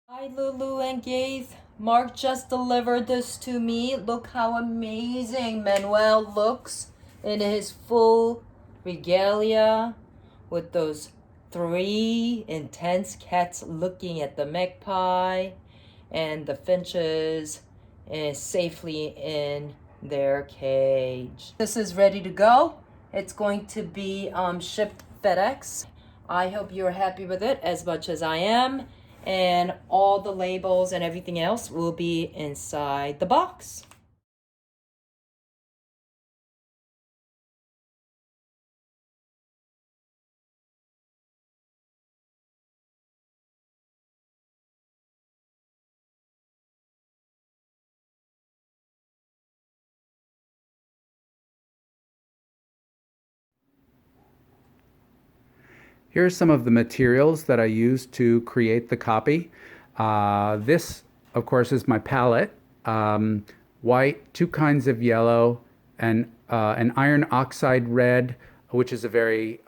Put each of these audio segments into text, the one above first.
Hi Lulu and Gaith. Mark just delivered this to me. Look how amazing Manuel looks in his full regalia with those three intense cats looking at the magpie and the finches is safely in their cage. This is ready to go. It's going to be shipped FedEx. I hope you're happy with it as much as I am. And all the labels and everything else will be inside the box. Here are some of the materials that I used to create the copy. This, of course, is my palette. White, two kinds of yellow, and an iron oxide red, which is a very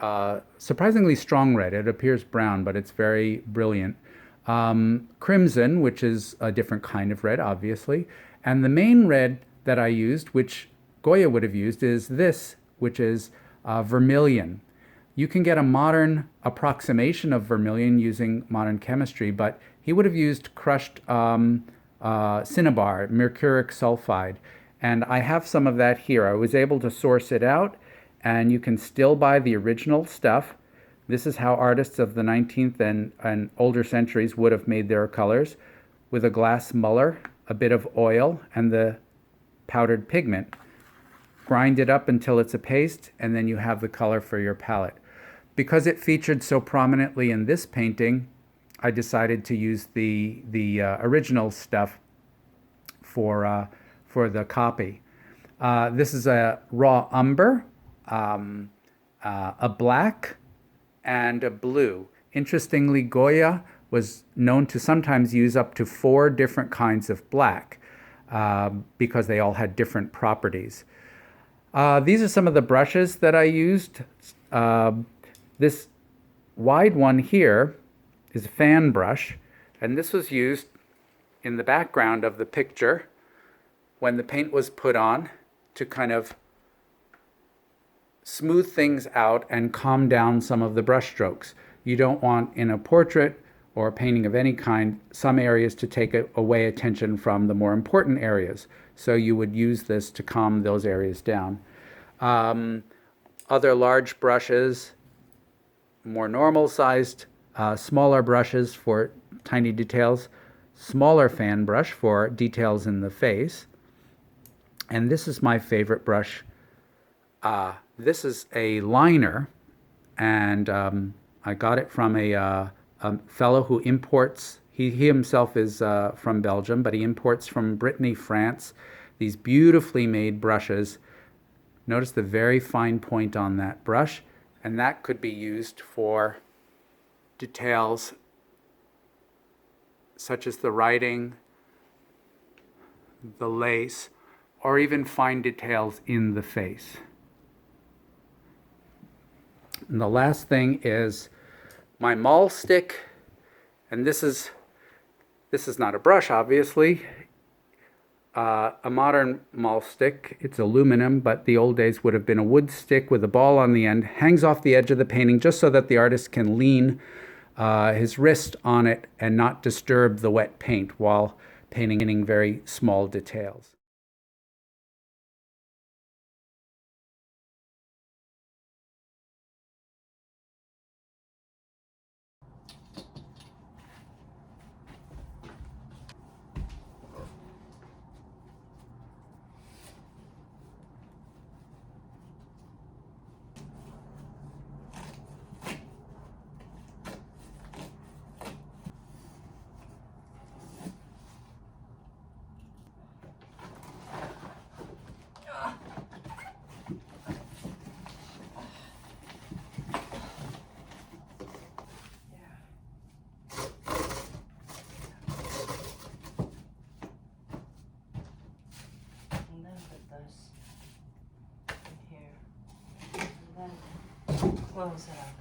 surprisingly strong red. It appears brown, but it's very brilliant. Crimson, which is a different kind of red, obviously. And the main red that I used, which Goya would have used, is this, which is vermilion. You can get a modern approximation of vermilion using modern chemistry, but he would have used crushed cinnabar, mercuric sulfide. And I have some of that here. I was able to source it out, and you can still buy the original stuff. This is how artists of the 19th and older centuries would have made their colors, with a glass muller, a bit of oil, and the powdered pigment. Grind it up until it's a paste, and then you have the color for your palette. Because it featured so prominently in this painting, I decided to use the original stuff for the copy. This is a raw umber, a black, and a blue. Interestingly, Goya was known to sometimes use up to 4 different kinds of black because they all had different properties. These are some of the brushes that I used. This wide one here is a fan brush, and this was used in the background of the picture when the paint was put on to kind of smooth things out and calm down some of the brush strokes. You don't want, in a portrait or a painting of any kind, some areas to take away attention from the more important areas. So you would use this to calm those areas down. Other large brushes, more normal-sized, smaller brushes for tiny details, smaller fan brush for details in the face. And this is my favorite brush. This is a liner, and I got it from a fellow who imports. He himself is from Belgium, but he imports from Brittany, France, these beautifully made brushes. Notice the very fine point on that brush. And that could be used for details such as the writing, the lace, or even fine details in the face. And the last thing is my maul stick, and this is not a brush, obviously. A modern maul stick, it's aluminum, but the old days would have been a wood stick with a ball on the end, hangs off the edge of the painting just so that the artist can lean his wrist on it and not disturb the wet paint while painting very small details. Close it up.